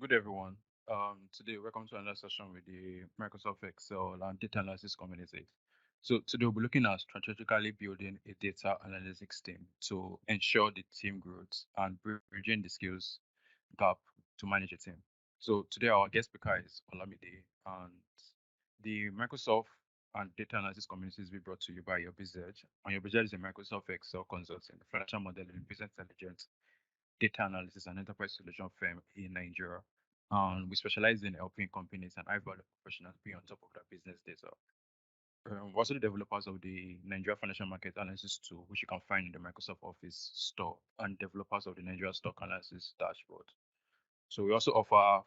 Good everyone. Today welcome to another session with the Microsoft Excel and data analysis community. So today we'll be looking at strategically building a data analytics team to ensure the team growth and bridging the skills gap to manage a team. So today our guest speaker is Olamide, and the Microsoft and data analysis community is being brought to you by UrBizEdge. And UrBizEdge is a Microsoft Excel consulting, financial modeling, business intelligence, data analysis and enterprise solution firm in Nigeria. And we specialize in helping companies and high value professionals be on top of their business data. We're also the developers of the Nigeria Financial Market Analysis tool, which you can find in the Microsoft Office store, and developers of the Nigeria Stock Analysis dashboard. So we also offer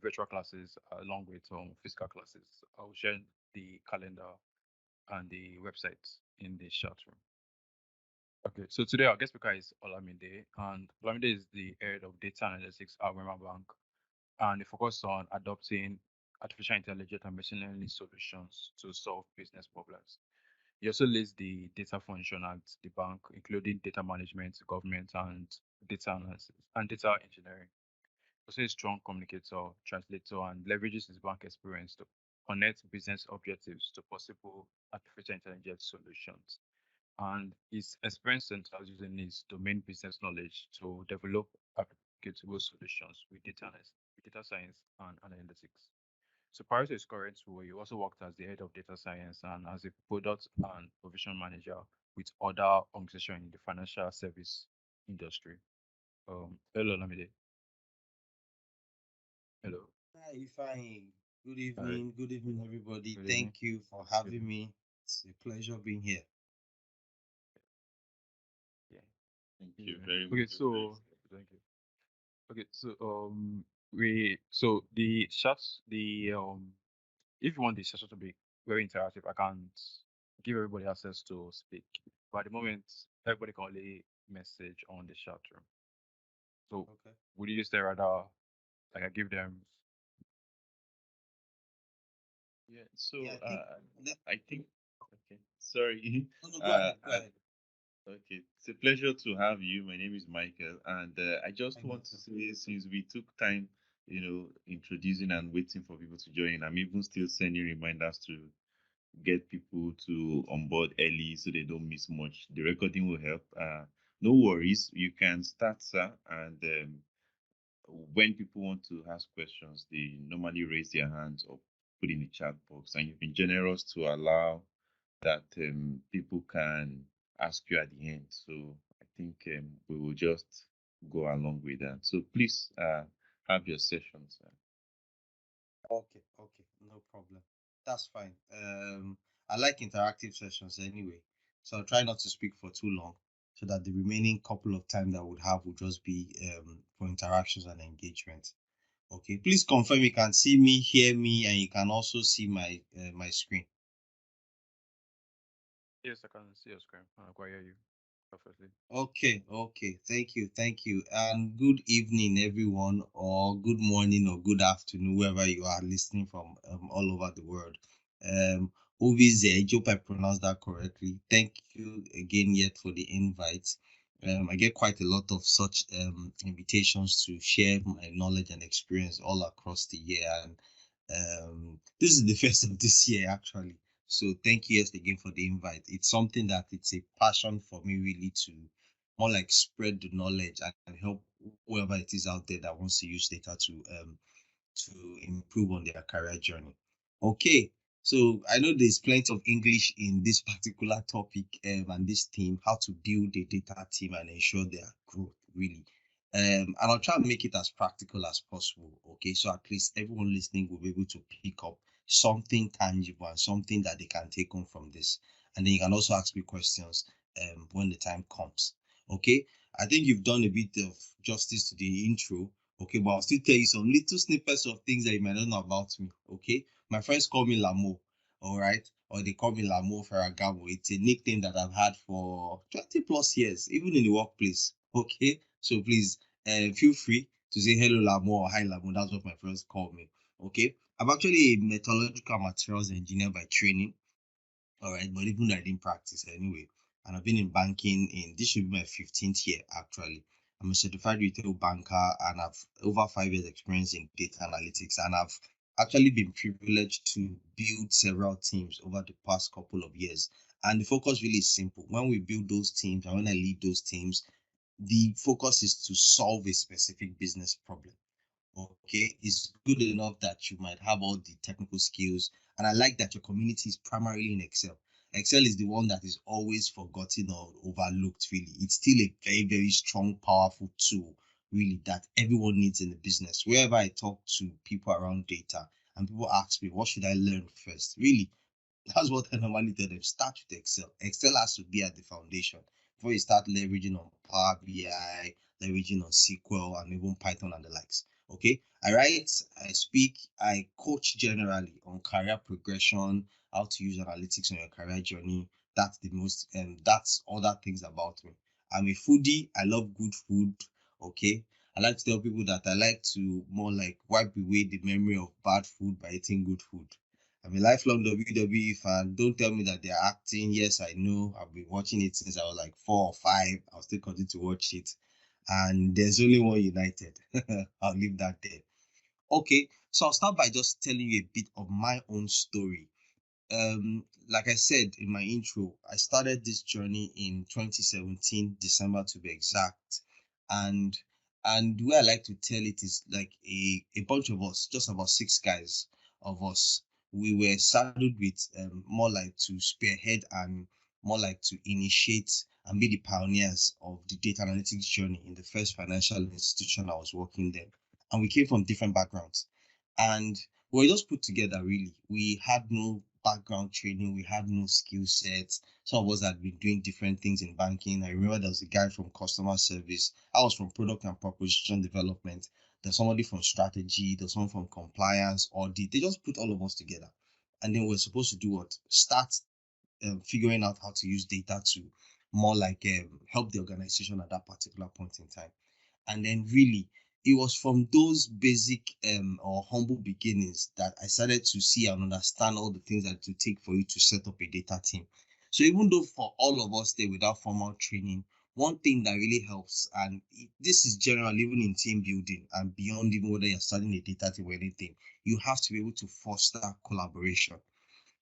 virtual classes along with physical classes. I'll share the calendar and the website in the chat room. Okay, so today our guest speaker is Olamide, and Olamide is the head of data analytics at Wema Bank, and he focuses on adopting artificial intelligence and machine learning solutions to solve business problems. He also leads the data function at the bank, including data management, government, and data analysis and data engineering. Also a strong communicator, translator, and leverages his bank experience to connect business objectives to possible artificial intelligence solutions. And his experience centers using his domain business knowledge to develop applicable solutions with data science and analytics. So prior to his current role, he also worked as the head of data science and as a product and provision manager with other organizations in the financial service industry. Hello, Lamide. Hello. Hi, fine. Good Hi. evening. Good evening, everybody. Good evening. Thank you for Good having evening. me. It's a pleasure being here. Yeah. Thank Good you evening. very Okay, much. so thank you. Okay, so we so the shots the if you want the session to be very interactive, I can't give everybody access to speak. But at the moment, everybody can only message on the chat room. So Okay. would you say rather like I give them Yeah. Yeah, So I think. Let, I think. Okay. Sorry. no, no, go Uh, ahead. Go uh, ahead. okay. It's a pleasure to have you. My name is Michael, and I just Thank you, want to sir. say, since we took time, introducing and waiting for people to join, I'm even still sending reminders to get people to onboard early so they don't miss much. The recording will help. No worries. You can start, sir, and when people want to ask questions, they normally raise their hands or put in the chat box. And you've been generous to allow that people can ask you at the end. So I think we will just go along with that. So please have your sessions. Okay, okay, no problem. That's fine. I like interactive sessions anyway, so I'll try not to speak for too long, so that the remaining couple of time that I would have would just be for interactions and engagement. Okay, please confirm you can see me, hear me, and you can also see my screen. yes, I can see your screen and I can hear you perfectly. Okay, okay. Thank you. And good evening, everyone, or good morning or good afternoon, wherever you are listening from all over the world. Um, UrBizEdge, hope I pronounced that correctly. Thank you again yet for the invite. I get quite a lot of such invitations to share my knowledge and experience all across the year, and this is the first of this year actually. So thank you yet again for the invite. It's something that it's a passion for me really to more like spread the knowledge and help whoever it is out there that wants to use data to improve on their career journey. Okay, so I know there's plenty of English in this particular topic and this theme, how to build a data team and ensure their growth really. And I'll try and make it as practical as possible. Okay, so at least everyone listening will be able to pick up something tangible and something that they can take on from this. And then you can also ask me questions when the time comes. Okay, I think you've done a bit of justice to the intro. Okay, but I'll still tell you some little snippets of things that you might not know about me. Okay, my friends call me Lamo, all right, or they call me Lamo Ferragamo. It's a nickname that I've had for 20 plus years, even in the workplace. Okay, so please feel free to say hello Lamo or hi Lamo. That's what my friends call me. Okay, I'm actually a metallurgical materials engineer by training. All right, but even though I didn't practice anyway, and I've been in banking in this should be my 15th year actually. I'm a certified retail banker and I've over 5 years experience in data analytics, and I've actually been privileged to build several teams over the past couple of years. And the focus really is simple. When we build those teams and when I lead those teams, the focus is to solve a specific business problem. Okay, it's good enough that you might have all the technical skills, and I like that your community is primarily in Excel. Excel is the one that is always forgotten or overlooked, really. It's still a very, very strong, powerful tool, really, that everyone needs in the business. Wherever I talk to people around data and people ask me, what should I learn first? Really, that's what I normally tell them. Start with Excel. Excel has to be at the foundation before you start leveraging on Power BI, leveraging on SQL, and even Python and the likes. Okay. I write, I speak, I coach generally on career progression, how to use analytics on your career journey. That's the most, and that's other things about me. I'm a foodie. I love good food. Okay. I like to tell people that I like to more like wipe away the memory of bad food by eating good food. I'm a lifelong WWE fan. Don't tell me that they're acting. Yes, I know. I've been watching it since I was like 4 or 5. I'll still continue to watch it. And there's only one United. I'll leave that there. Okay, so I'll start by just telling you a bit of my own story. Like I said in my intro, I started this journey in 2017, December to be exact. And the way I like to tell it is like a bunch of us, just about 6 guys of us, we were saddled with more like to spearhead and more like to initiate and be the pioneers of the data analytics journey in the first financial institution I was working there. And we came from different backgrounds. And we were just put together really. We had no background training, we had no skill sets. Some of us had been doing different things in banking. I remember there was a guy from customer service. I was from product and proposition development. There's somebody from strategy, there's someone from compliance, audit. They just put all of us together. And then we're supposed to do what? Start figuring out how to use data to more like help the organization at that particular point in time. And then really, it was from those basic or humble beginnings that I started to see and understand all the things that it would take for you to set up a data team. So even though for all of us there without formal training, one thing that really helps, and this is general even in team building and beyond, even whether you're starting a data team or anything, you have to be able to foster collaboration.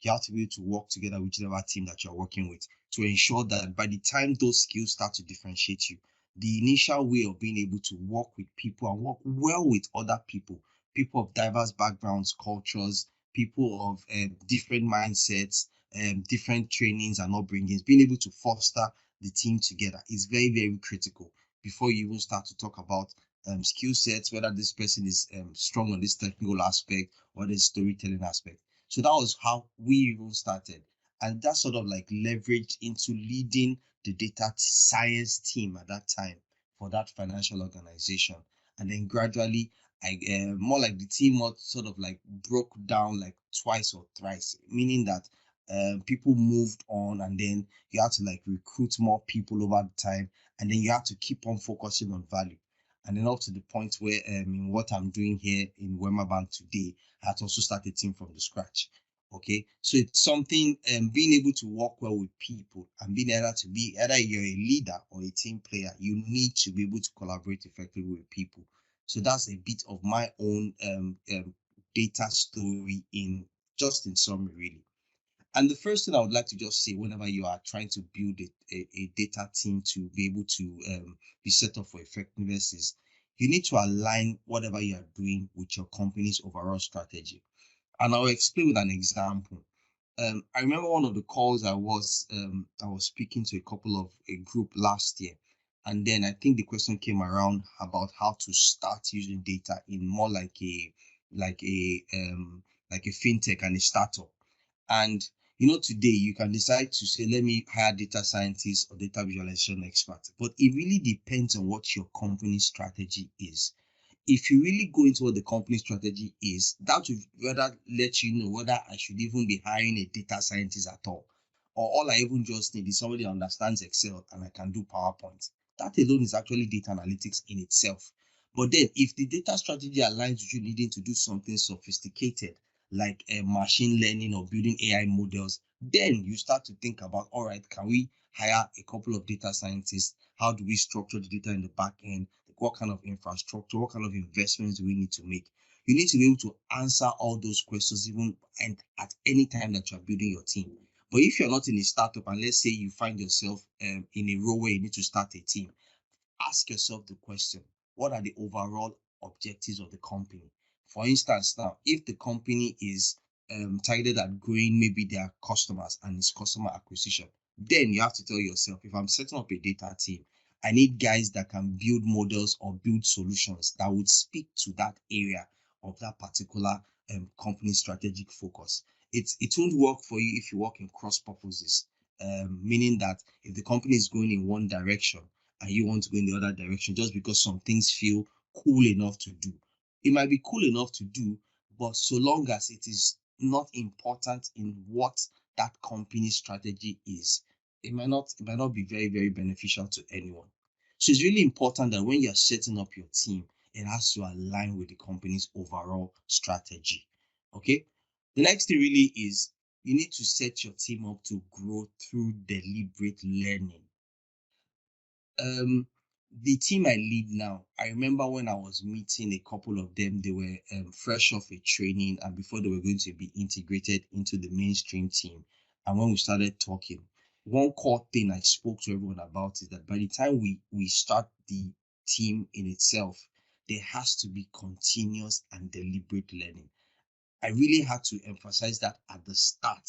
You have to be able to work together with whichever team that you're working with to ensure that by the time those skills start to differentiate you, the initial way of being able to work with people and work well with other people, people of diverse backgrounds, cultures, people of different mindsets, different trainings and upbringings, being able to foster the team together is very, very critical before you even start to talk about skill sets, whether this person is strong on this technical aspect or this storytelling aspect. So that was how we even started. And that sort of like leveraged into leading the data science team at that time for that financial organization. And then gradually, I more like the team was sort of like broke down like twice or thrice, meaning that people moved on, and then you had to like recruit more people over the time, and then you have to keep on focusing on value. And then up to the point where in what I'm doing here in Wema Bank today, I had to also start a team from the scratch. Okay, so it's something being able to work well with people and being able to be either you're a leader or a team player, you need to be able to collaborate effectively with people. So that's a bit of my own data story in just in summary, really. And the first thing I would like to just say, whenever you are trying to build a data team to be able to be set up for effectiveness, is you need to align whatever you are doing with your company's overall strategy. And I'll explain with an example. I remember one of the calls I was speaking to a couple of a group last year, and then I think the question came around about how to start using data in more like a like a fintech and a startup. And today you can decide to say, let me hire data scientists or data visualization experts, but it really depends on what your company strategy is. If you really go into what the company strategy is, that will rather let you know whether I should even be hiring a data scientist at or all I even just need is somebody that understands Excel and I can do PowerPoint. That alone is actually data analytics in itself. But then if the data strategy aligns with you needing to do something sophisticated, like machine learning or building AI models, Then you start to think about, all right, can we hire a couple of data scientists? How do we structure the data in the back end? What kind of infrastructure, what kind of investments do we need to make? You need to be able to answer all those questions even and at any time that you're building your team. But if you're not in a startup, and let's say you find yourself in a role where you need to start a team, ask yourself the question, what are the overall objectives of the company? For instance, now, if the company is targeted at growing maybe their customers and its customer acquisition, then you have to tell yourself, if I'm setting up a data team, I need guys that can build models or build solutions that would speak to that area of that particular company strategic focus. It won't work for you if you work in cross purposes, meaning that if the company is going in one direction and you want to go in the other direction just because some things feel cool enough to do. It might be cool enough to do, but so long as it is not important in what that company strategy is, it might not be very, very beneficial to anyone. So it's really important that when you're setting up your team, it has to align with the company's overall strategy. Okay. The next thing really is you need to set your team up to grow through deliberate learning. The team I lead now, I remember when I was meeting a couple of them, they were fresh off a training and before they were going to be integrated into the mainstream team. And when we started talking, one core thing I spoke to everyone about is that by the time we start the team in itself, there has to be continuous and deliberate learning. I really had to emphasize that at the start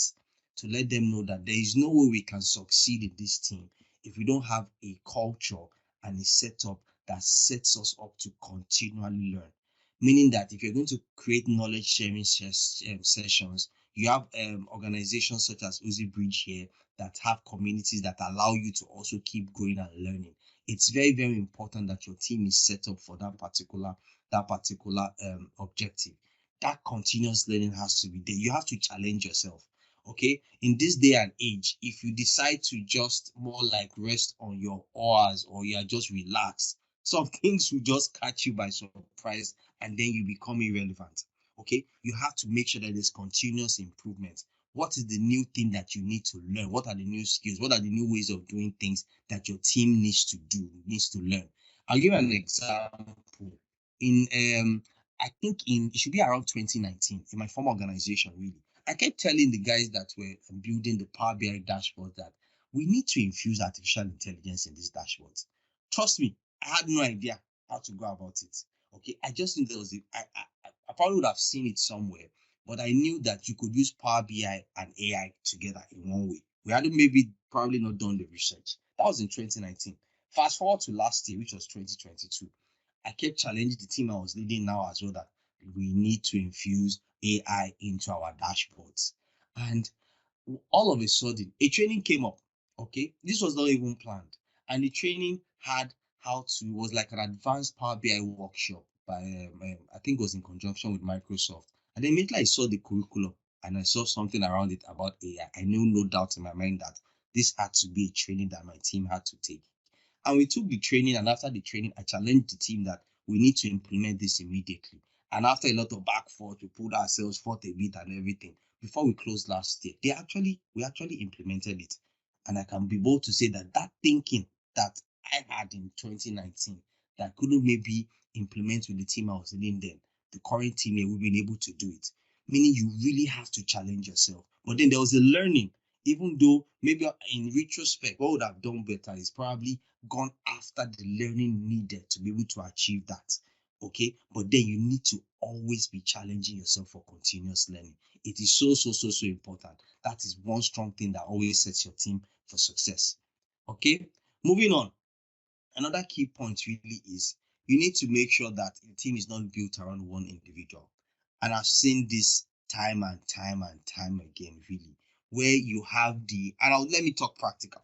to let them know that there is no way we can succeed in this team if we don't have a culture and a setup that sets us up to continually learn. Meaning that if you're going to create knowledge sharing sessions, you have organizations such as UrBizEdge here that have communities that allow you to also keep growing and learning. It's very, very important that your team is set up for that particular objective. That continuous learning has to be there. You have to challenge yourself. Okay, in this day and age, if you decide to just more like rest on your oars or you are just relaxed, some things will just catch you by surprise and then you become irrelevant. Okay, you have to make sure that there's continuous improvement. What is the new thing that you need to learn? What are the new skills? What are the new ways of doing things that your team needs to do, needs to learn? I'll give an example. In I think it should be around 2019 in my former organization, really. I kept telling the guys that were building the Power BI dashboard that we need to infuse artificial intelligence in these dashboards. Trust me, I had no idea how to go about it. Okay, I just knew there was I probably would have seen it somewhere, but I knew that you could use Power BI and AI together in one way. We hadn't maybe probably not done the research. That was in 2019. Fast forward to last year, which was 2022. I kept challenging the team I was leading now as well that we need to infuse AI into our dashboards. And all of a sudden, a training came up. Okay, this was not even planned. And the training had was like an advanced Power BI workshop by, I think it was in conjunction with Microsoft. And then immediately I saw the curriculum and I saw something around it about AI. I knew no doubt in my mind that this had to be a training that my team had to take. And we took the training, and after the training, I challenged the team that we need to implement this immediately. And after a lot of back forth, we pulled ourselves forth a bit and everything. Before we closed last year, we actually implemented it. And I can be bold to say that that thinking that I had in 2019 that I couldn't maybe implement with the team I was leading then, the current team here, we've been able to do it. Meaning you really have to challenge yourself. But then there was a learning, even though maybe in retrospect, what would have done better is probably gone after the learning needed to be able to achieve that. Okay, but then you need to always be challenging yourself for continuous learning. It is so important. That is one strong thing that always sets your team for success. Okay, moving on. Another key point really is you need to make sure that the team is not built around one individual. And I've seen this time and time again, really, where you have let me talk practical.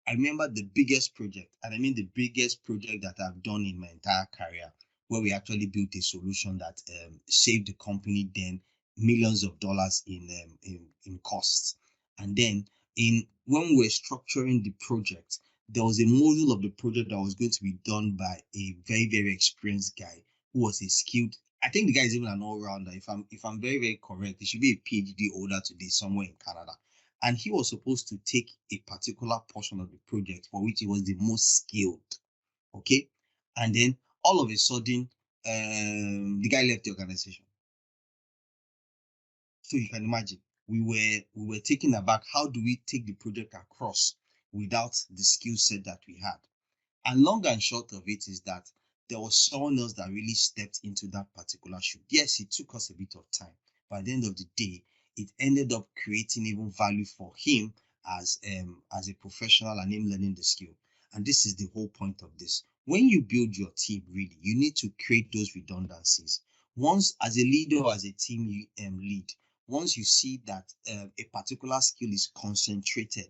I remember the biggest project, and I mean the biggest project that I've done in my entire career, where we actually built a solution that saved the company then millions of dollars in costs. And then when we were structuring the project, there was a module of the project that was going to be done by a very, very experienced guy who was a skilled I think the guy is even an all-rounder. If I'm very, very correct, he should be a PhD holder today somewhere in Canada. And he was supposed to take a particular portion of the project for which he was the most skilled. Okay. And then all of a sudden, the guy left the organization. So you can imagine, we were taken aback. How do we take the project across without the skill set that we had? And long and short of it is that there was someone else that really stepped into that particular shoe. Yes, it took us a bit of time, but at the end of the day, it ended up creating even value for him as a professional and him learning the skill. And this is the whole point of this. When you build your team, really, you need to create those redundancies. Once, as a leader or as a team lead, once you see that a particular skill is concentrated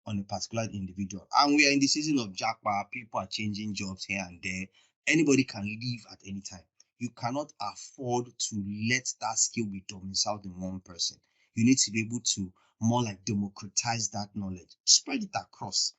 on a particular individual, and we are in the season of jackpot, people are changing jobs here and there, anybody can leave at any time. You cannot afford to let that skill be domiciled in one person. You need to be able to more like democratize that knowledge, spread it across.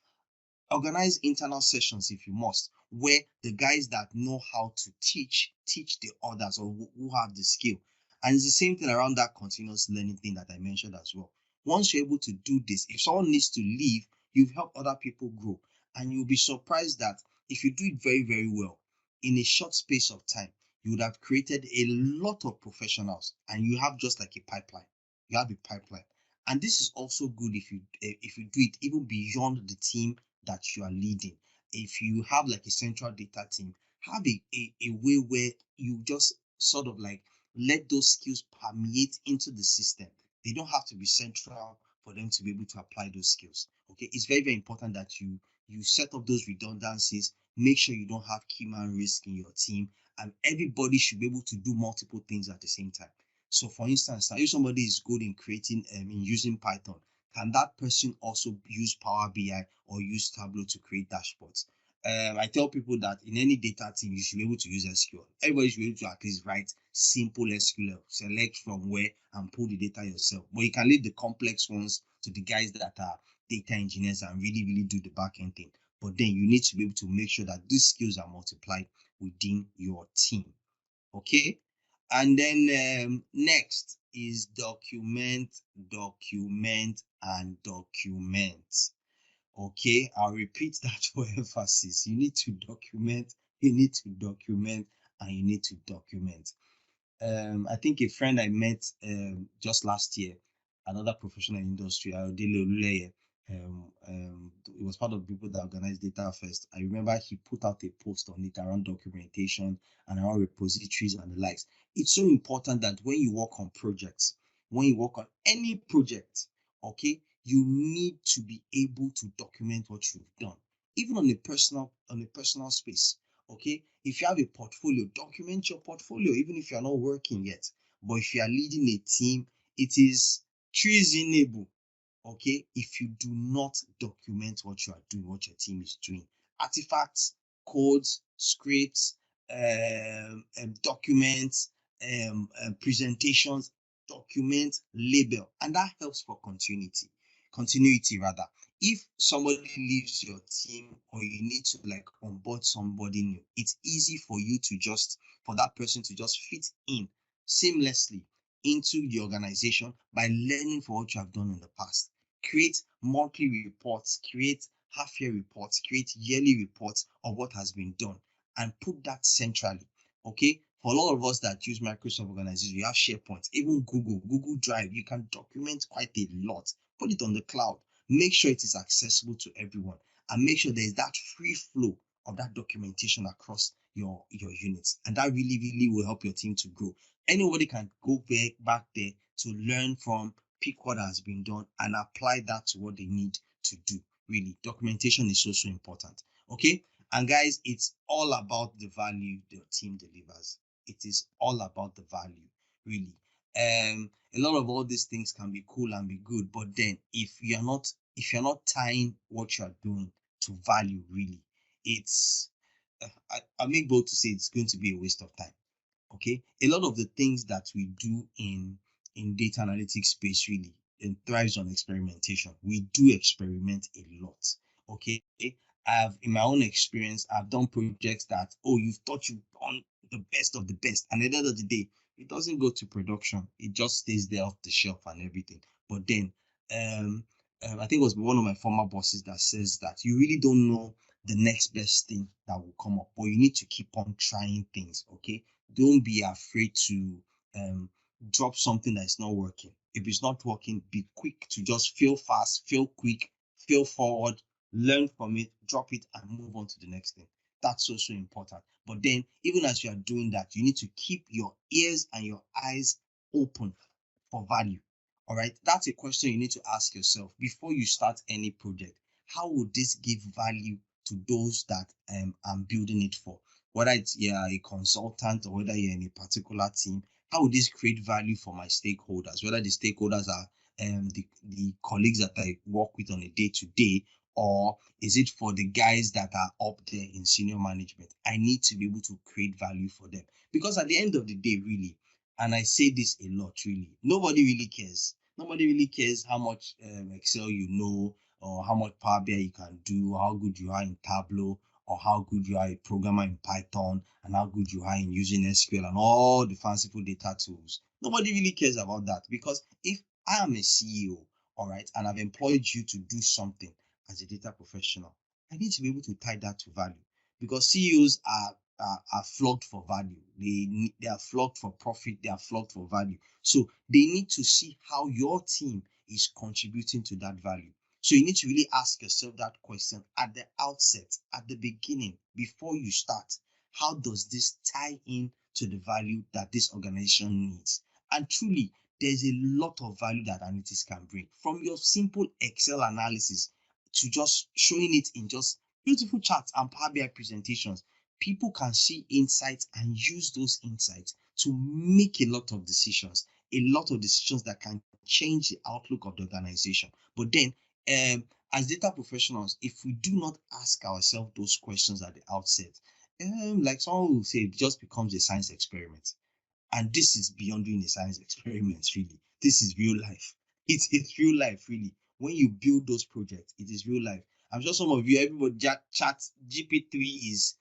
Organize internal sessions if you must, where the guys that know how to teach the others, or who have the skill. And it's the same thing around that continuous learning thing that I mentioned as well. Once you're able to do this, if someone needs to leave, you've helped other people grow. And you'll be surprised that if you do it very, very well, in a short space of time, you would have created a lot of professionals, and you have just like a pipeline. You have a pipeline. And this is also good if you do it even beyond the team that you are leading. If you have like a central data team, have a way where you just sort of like let those skills permeate into the system. They don't have to be central for them to be able to apply those skills. Okay, it's very, very important that you set up those redundancies. Make sure you don't have key man risk in your team, and everybody should be able to do multiple things at the same time. So, for instance, now if somebody is good in creating in using Python, can that person also use Power BI or use Tableau to create dashboards? I tell people that in any data team, you should be able to use SQL. Everybody should be able to at least write simple SQL, select from where and pull the data yourself. But you can leave the complex ones to the guys that are data engineers and really, really do the back end thing. But then you need to be able to make sure that these skills are multiplied within your team. Okay. And then next is document, and document. Okay, I'll repeat that for emphasis. You need to document, and you need to document. I think a friend I met just last year, another professional in industry, Ayodele Oluleye, it was part of the people that organized Data First. I remember he put out a post on it around documentation and around repositories and the likes. It's so important that when you work on projects, when you work on any project, okay, you need to be able to document what you've done, even on a personal space. Okay, if you have a portfolio, document your portfolio, even if you're not working yet. But if you are leading a team, it is treasonable, okay, if you do not document what you are doing, what your team is doing. Artifacts, codes, scripts, documents, presentations, document, label, and that helps for continuity rather. If somebody leaves your team or you need to like onboard somebody new, it's easy for you to for that person to just fit in seamlessly into the organization by learning from what you have done in the past. Create monthly reports, create half-year reports, create yearly reports of what has been done, and put that centrally. Okay, for a lot of us that use Microsoft organizations, we have SharePoint, even Google Drive. You can document quite a lot. Put it on the cloud. Make sure it is accessible to everyone, and make sure there is that free flow of that documentation across your units, and that really, really will help your team to grow. Anybody can go back there to learn from, pick what has been done, and apply that to what they need to do. Really, documentation is so important. Okay, and guys, it's all about the value the team delivers. It is all about the value, really. A lot of all these things can be cool and be good, but then if you're not tying what you're doing to value, really, it's I make bold to say it's going to be a waste of time. Okay, a lot of the things that we do in data analytics space really, it thrives on experimentation. We do experiment a lot. Okay, I've in my own experience, I've done projects that, oh, you've thought you've done the best of the best. And at the end of the day, it doesn't go to production. It just stays there off the shelf and everything. But then, um, I think it was one of my former bosses that says that you really don't know the next best thing that will come up, but you need to keep on trying things. Okay, don't be afraid to um, drop something that's not working. If it's not working, be quick to just fail fast, fail quick, fail forward, learn from it, drop it, and move on to the next thing. That's also important. But then, even as you are doing that, you need to keep your ears and your eyes open for value. All right, that's a question you need to ask yourself before you start any project. How would this give value to those that I'm building it for? Whether it's you're a consultant or whether you're in a particular team, how would this create value for my stakeholders? Whether the stakeholders are the colleagues that I work with on a day to day, or is it for the guys that are up there in senior management? I need to be able to create value for them, because at the end of the day, really, and I say this a lot, really, nobody really cares. Nobody really cares how much Excel you know, or how much Power BI you can do, or how good you are in Tableau, or how good you are a programmer in Python, and how good you are in using SQL and all the fanciful data tools. Nobody really cares about that, because if I am a CEO, all right, and I've employed you to do something as a data professional, I need to be able to tie that to value, because CEOs are flogged for value. They are flogged for profit. They are flogged for value. So they need to see how your team is contributing to that value. So you need to really ask yourself that question at the outset, at the beginning, before you start. How does this tie in to the value that this organization needs? And truly, there's a lot of value that analytics can bring, from your simple Excel analysis to just showing it in just beautiful charts and Power BI presentations. People can see insights and use those insights to make a lot of decisions that can change the outlook of the organization. But then, as data professionals, if we do not ask ourselves those questions at the outset, like someone will say, it just becomes a science experiment. And this is beyond doing a science experiment, really. This is real life. It's real life, really. When you build those projects, it is real life. I'm sure some of you, everybody chat GPT-3 is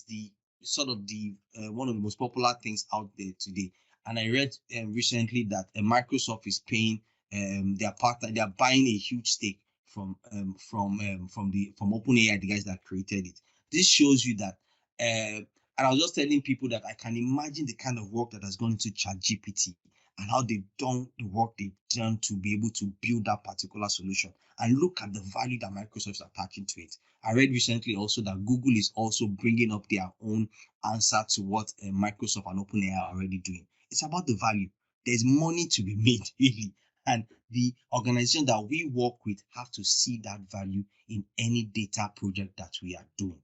the sort of the one of the most popular things out there today. And I read recently that Microsoft is paying their partner, they are buying a huge stake from OpenAI, the guys that created it. This shows you that and I was just telling people that I can imagine the kind of work that has gone into ChatGPT and how they've done the work they've done to be able to build that particular solution. And look at the value that Microsoft is attaching to it. I read recently also that Google is also bringing up their own answer to what Microsoft and OpenAI are already doing. It's about the value. There's money to be made, really. And the organization that we work with have to see that value in any data project that we are doing.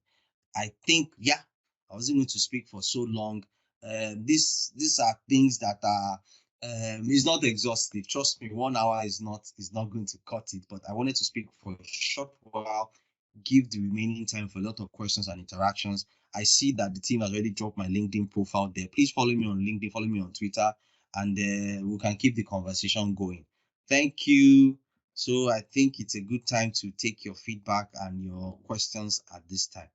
I think, yeah, I wasn't going to speak for so long. These are things that are is not exhaustive. Trust me, 1 hour is not going to cut it. But I wanted to speak for a short while, give the remaining time for a lot of questions and interactions. I see that the team has already dropped my LinkedIn profile there. Please follow me on LinkedIn, follow me on Twitter, and we can keep the conversation going. Thank you. So I think it's a good time to take your feedback and your questions at this time.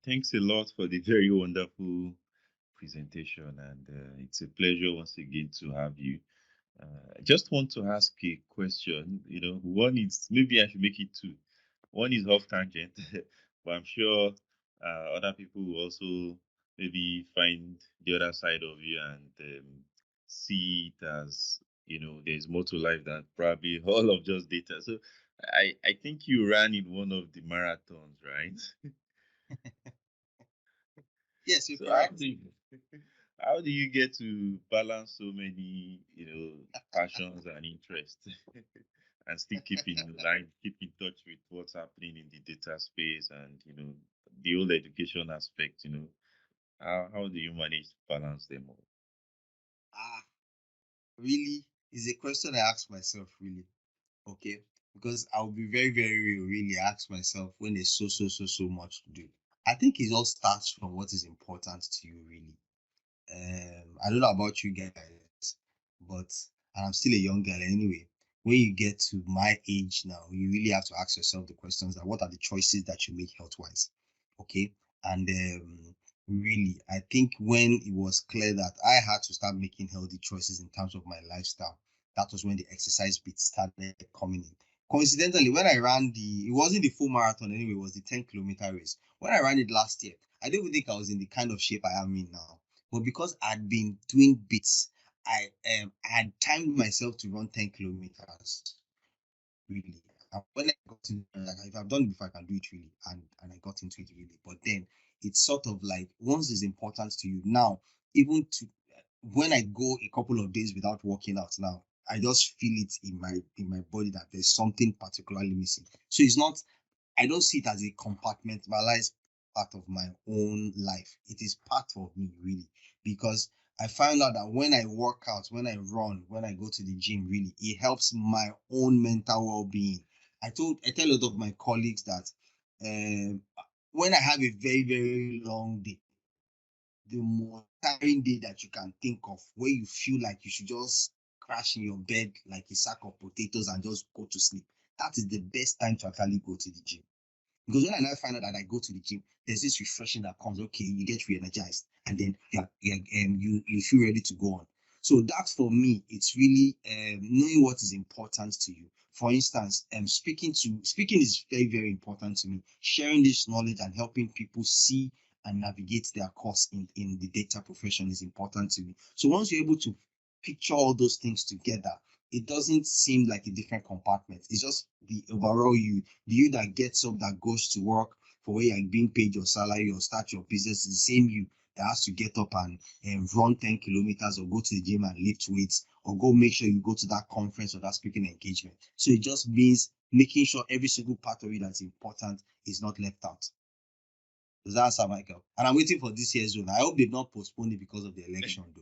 Thanks a lot for the very wonderful presentation, and it's a pleasure once again to have you. I just want to ask a question. One is, maybe I should make it two. One is off tangent, but I'm sure other people will also maybe find the other side of you and see it as, there's more to life than probably all of just data. So I think you ran in one of the marathons, right? Yes, you're So how correct. do you how do you get to balance so many, passions and interests and still keep in line, keep in touch with what's happening in the data space and the whole education aspect, how do you manage to balance them all? Ah, really is a question I ask myself, really. Okay. Because I'll be very, very real, really. I ask myself when there's so much to do. I think it all starts from what is important to you, really. I don't know about you guys, but and I'm still a young girl anyway. when you get to my age now, you really have to ask yourself the questions that what are the choices that you make health-wise, okay? And really, I think when it was clear that I had to start making healthy choices in terms of my lifestyle, that was when the exercise bit started coming in. Coincidentally, when I ran it wasn't the full marathon anyway, it was the 10-kilometer race. When I ran it last year, I didn't even think I was in the kind of shape I am in now. But because I'd been doing bits, I had timed myself to run 10 kilometers really. And when I got into like if I've done it before, I can do it really. And I got into it really. But then it's sort of like once it's important to you now, even to when I go a couple of days without working out now, I just feel it in my body that there's something particularly missing. So it's not I don't see it as a compartmentalized part of my own life. It is part of me, really, because I find out that when I work out, when I run, when I go to the gym, really, it helps my own mental well-being. I tell a lot of my colleagues that um, when I have a very very long day, the most tiring day that you can think of, where you feel like you should just crash in your bed like a sack of potatoes and just go to sleep. That is the best time to actually go to the gym. Because when I now find out that I go to the gym, there's this refreshing that comes. Okay, you get re-energized, and then you feel ready to go on. So that for me, it's really knowing what is important to you. For instance, speaking is very very important to me. Sharing this knowledge and helping people see and navigate their course in the data profession is important to me. So once you're able to picture all those things together, it doesn't seem like a different compartment. It's just the overall you, the you that gets up, that goes to work for where you're being paid your salary or start your business, is the same you that has to get up and run 10 kilometers or go to the gym and lift weights or go make sure you go to that conference or that speaking engagement. So it just means making sure every single part of it that's important is not left out. Does that answer, Michael? And I'm waiting for this year's zone. I hope they've not postponed it because of the election, though.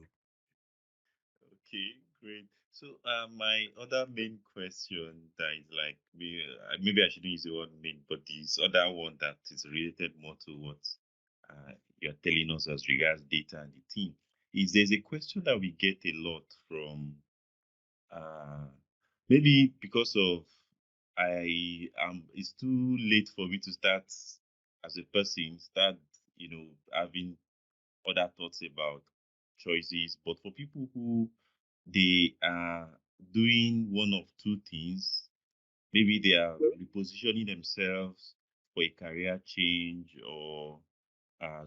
Okay, great. So, my other main question that is like, maybe I shouldn't use the word main, but this other one that is related more to what you're telling us as regards data and the team is there's a question that we get a lot from uh, maybe because of it's too late for me to start as a person, start, having other thoughts about choices. But for people who they are doing one of two things, maybe they are repositioning themselves for a career change or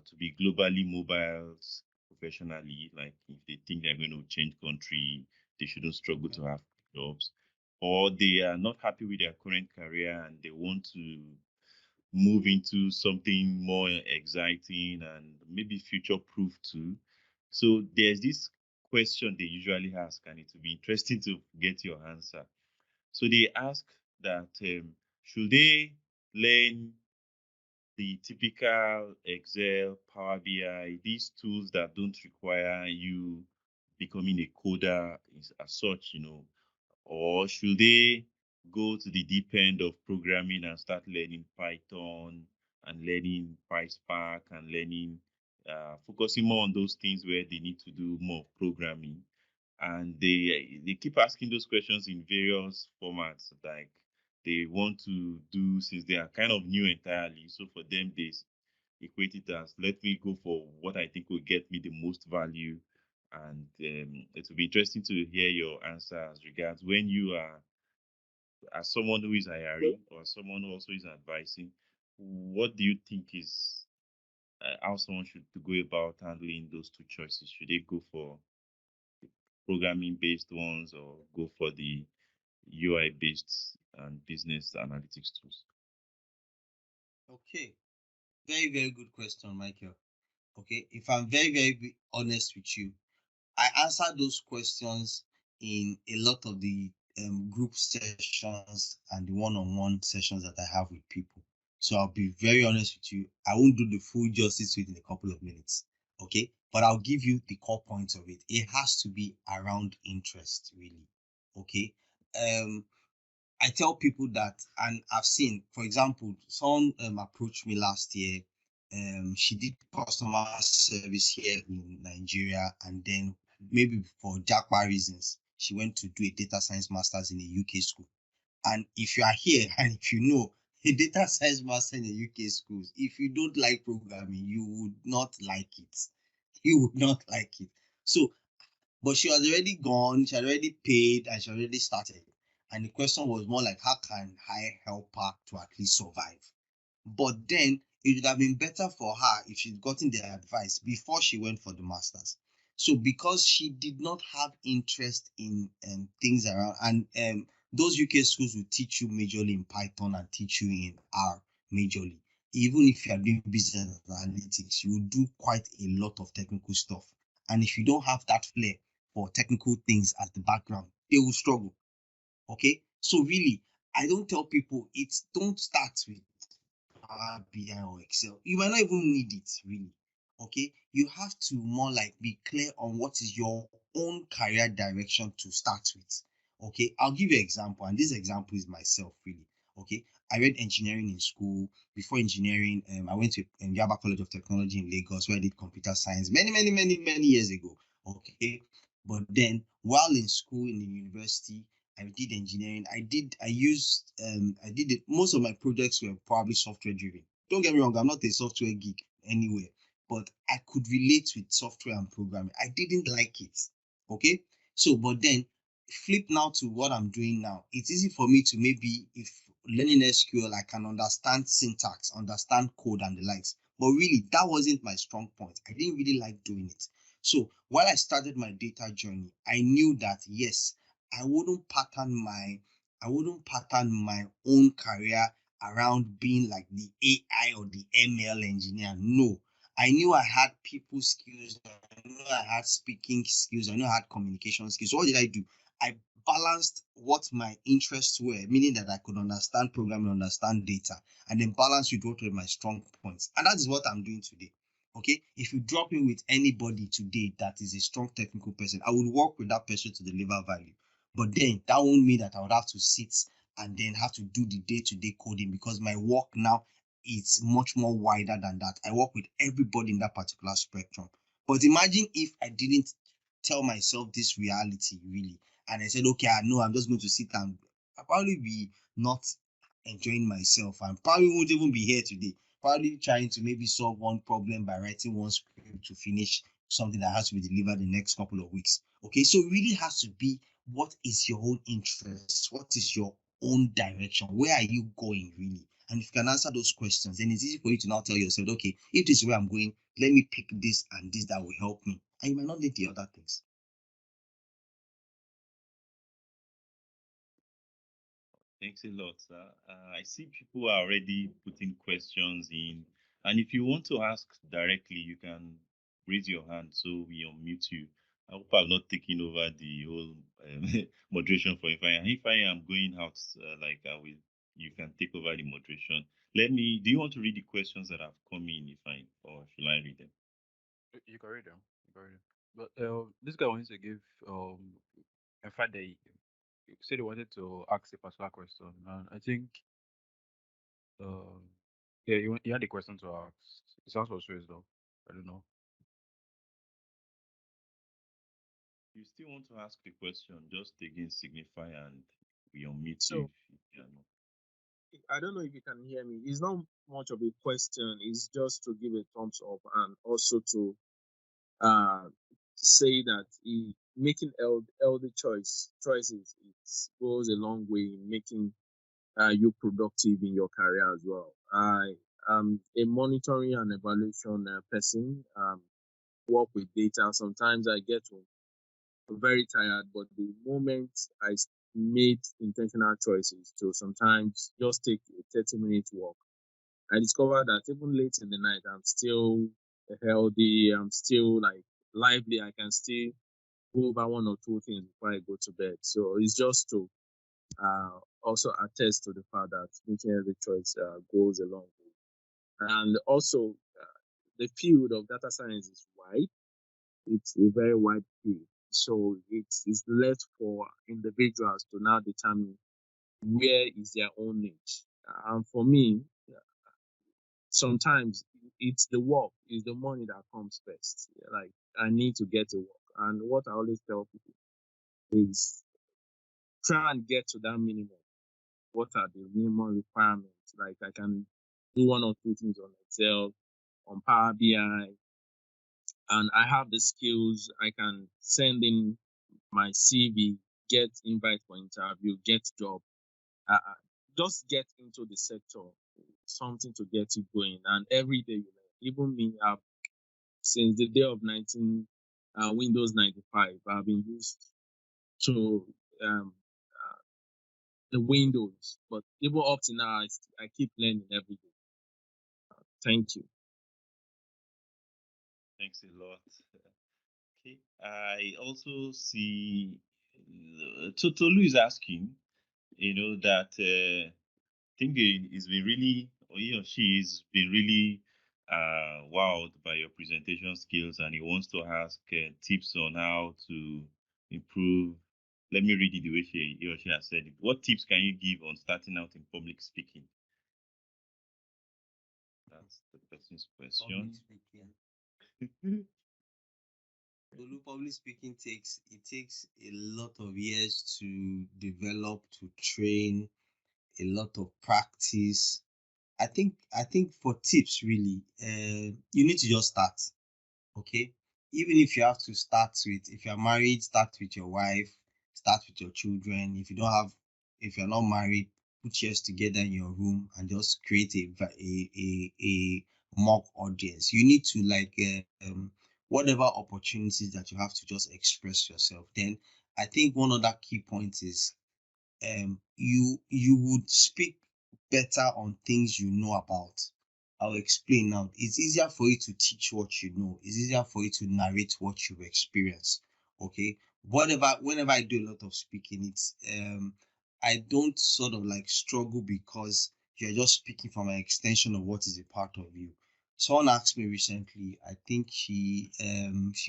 to be globally mobile professionally, like if they think they're going to change country, they shouldn't struggle to have jobs. Or they are not happy with their current career and they want to move into something more exciting and maybe future proof too. So there's this question they usually ask, and it will be interesting to get your answer. So they ask that should they learn the typical Excel, Power BI, these tools that don't require you becoming a coder as such, or should they go to the deep end of programming and start learning Python and learning PySpark and learning, focusing more on those things where they need to do more programming? And they keep asking those questions in various formats, like they want to do since they are kind of new entirely. So for them, they equate it as let me go for what I think will get me the most value. And it will be interesting to hear your answer as regards when you are, as someone who is hiring or someone who also is advising, what do you think is how someone should go about handling those two choices? Should they go for programming based ones or go for the UI based and business analytics tools? Okay, very, very good question, Michael. Okay, if I'm very, very honest with you, I answer those questions in a lot of the group sessions and the one-on-one sessions that I have with people. So I'll be very honest with you. I won't do the full justice to it in a couple of minutes. Okay, but I'll give you the core points of it. It has to be around interest, really. Okay. Um, I tell people that, and I've seen, for example, someone approached me last year. She did customer service here in Nigeria, and then maybe for Jackpot reasons, she went to do a data science master's in a UK school. And if you are here and if you know a data science master in the UK schools, if you don't like programming, you would not like it. You would not like it. So, but she was already gone, she had already paid, and she already started. And the question was more like, how can I help her to at least survive? But then it would have been better for her if she'd gotten the advice before she went for the masters. So because she did not have interest in things around, and those UK schools will teach you majorly in Python and teach you in R majorly. Even if you are doing business analytics, you will do quite a lot of technical stuff. And if you don't have that flair for technical things at the background, they will struggle. Okay, so really, I don't tell people don't start with Power BI or Excel. You might not even need it really. Okay, you have to more like be clear on what is your own career direction to start with. Okay, I'll give you an example, and this example is myself really. Okay, I read engineering in school. Before engineering, I went to Yaba College of Technology in Lagos where I did computer science many years ago. Okay, but then while in school in the university, I did engineering. I did it. Most of my projects were probably software driven. Don't get me wrong, I'm not a software geek anywhere, but I could relate with software and programming. I didn't like it. Okay. So, but then flip now to what I'm doing now. It's easy for me to maybe, if learning SQL, I can understand syntax, understand code and the likes. But really, that wasn't my strong point. I didn't really like doing it. So while I started my data journey, I knew that yes, I wouldn't pattern my I wouldn't pattern my own career around being like the AI or the ML engineer. No, I knew I had people skills. I knew I had speaking skills. I knew I had communication skills. So what did I do? I balanced what my interests were, meaning that I could understand programming, understand data, and then balance with what were my strong points. And that is what I'm doing today. Okay, if you drop in with anybody today that is a strong technical person, I would work with that person to deliver value. But then that won't mean that I would have to sit and then have to do the day-to-day coding, because my work now is much more wider than that. I work with everybody in that particular spectrum. But imagine if I didn't tell myself this reality really, and I said, okay, I know I'm just going to sit and I'll probably be not enjoying myself and probably won't even be here today. Probably trying to maybe solve one problem by writing one script to finish something that has to be delivered the next couple of weeks. Okay, so it really has to be, what is your own interest? What is your own direction? Where are you going really? And if you can answer those questions, then it's easy for you to now tell yourself, okay, if this is where I'm going, let me pick this and this that will help me. And you might not need the other things. Thanks a lot, sir. I see people are already putting questions in, and if you want to ask directly, you can raise your hand so we unmute you. I hope I've not taken over the whole moderation for Ifeanyi. And if I am going out, like I will, you can take over the moderation. Let me. Do you want to read the questions that have come in, Ifeanyi, or shall I read them? You can read them. You can read them. But this guy wanted to give in fact they said they wanted to ask a particular question, and I think um yeah, he had a question to ask. It sounds frustrating though. I don't know. You still want to ask the question? Just again signify, and we unmute you So if you are not. I don't know if you can hear me. It's not much of a question. It's just to give a thumbs up and also to uh, say that making healthy choices it goes a long way in making you productive in your career as well. I am a monitoring and evaluation person. Work with data. Sometimes I get very tired, but the moment made intentional choices to sometimes just take a 30-minute walk, I discovered that even late in the night, I'm still healthy, I'm still like lively, I can still go over one or two things before I go to bed. So it's just to also attest to the fact that making every choice goes a long way. And also, the field of data science is wide. It's a very wide field. So it's left for individuals to now determine where is their own niche. And for me, sometimes it's the work, it's the money that comes first. Like I need to get to work. And what I always tell people, is try and get to that minimum. What are the minimum requirements? Like I can do one or two things on Excel, on Power BI, and I have the skills. I can send in my CV, get invite for interview, get job. Just get into the sector, something to get you going. And every day, even me, since the day of 19 Windows 95, I've been used to um, uh, the Windows, but even up to now, I keep learning every day. Thank you. Thanks a lot. Okay. I also see Tolu is asking, that I think he's been really, or he or she has been really wowed by your presentation skills, and he wants to ask tips on how to improve. Let me read it the way he or she has said it. What tips can you give on starting out in public speaking? That's the person's question. Public speaking takes a lot of years to develop, to train, a lot of practice. I think for tips really, you need to just start. Okay, even if you have to start with, if you're married, start with your wife, start with your children. If you're not married, put chairs together in your room and just create a mock audience. You need to like whatever opportunities that you have to just express yourself. Then I think one other key point is you would speak better on things you know about. I'll explain now. It's easier for you to teach what you know. It's easier for you to narrate what you've experienced. Okay. Whenever I do a lot of speaking, it's I don't sort of like struggle because you're just speaking from an extension of what is a part of you. Someone asked me recently, I think she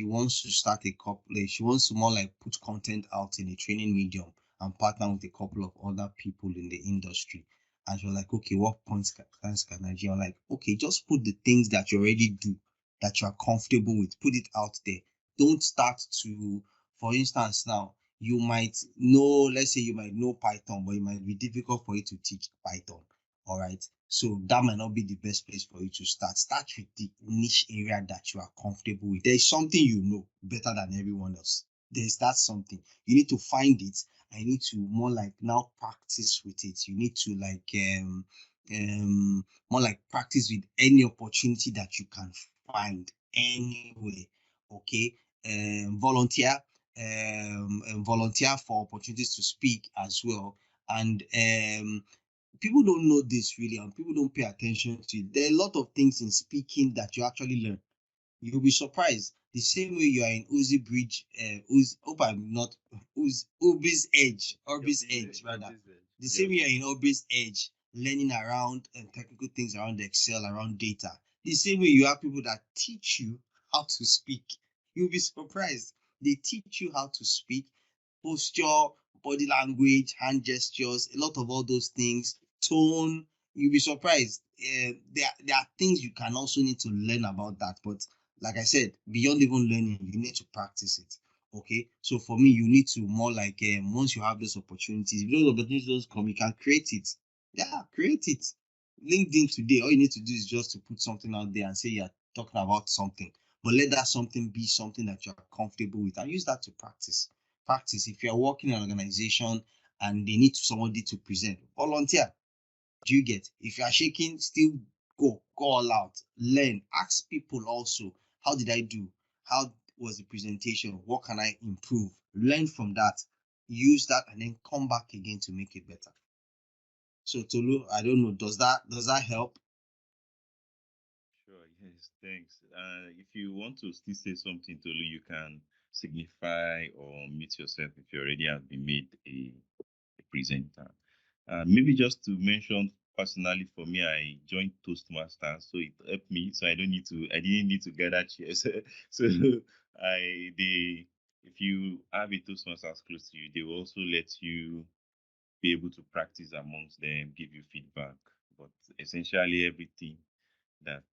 wants to start a couple, she wants to more like put content out in a training medium and partner with a couple of other people in the industry. And she was like, okay, what plans can I do? I'm like, okay, just put the things that you already do, that you are comfortable with, put it out there. Don't start to, for instance, now you might know, let's say you might know Python, but it might be difficult for you to teach Python. All right. So that might not be the best place for you to start. Start with the niche area that you are comfortable with. There's something you know better than everyone else. There's that something. You need to find it. I need to more like now practice with it. You need to like more like practice with any opportunity that you can find anywhere. Okay. Volunteer volunteer for opportunities to speak as well. And people don't know this really, and people don't pay attention to it. There are a lot of things in speaking that you actually learn. You'll be surprised. The same way you are in Uzi Bridge, hope I'm not UrBizEdge rather. The same way you're in UrBizEdge, learning around and technical things around Excel, around data. The same way you have people that teach you how to speak. You'll be surprised. They teach you how to speak, posture, body language, hand gestures, a lot of all those things, tone. You'll be surprised. There are things you can also need to learn about that. But like I said, beyond even learning, you need to practice it. Okay. So for me, you need to more like once you have those opportunities, if those opportunities come, you can create it. Yeah, create it. LinkedIn today, all you need to do is just to put something out there and say you're talking about something. But let that something be something that you're comfortable with and use that to practice. Practice. If you're working in an organization and they need somebody to present, volunteer. Do you get? If you are shaking, still go all out, learn, ask people also, how did I do? How was the presentation? What can I improve? Learn from that, use that, and then come back again to make it better. So Tolu, I don't know, does that help? Sure, yes, thanks. If you want to still say something, Tolu, you can signify or mute yourself if you already have been made a presenter. Maybe just to mention personally for me, I joined Toastmasters, so it helped me. So I didn't need to gather chairs. So if you have a Toastmasters close to you, they will also let you be able to practice amongst them, give you feedback. But essentially everything that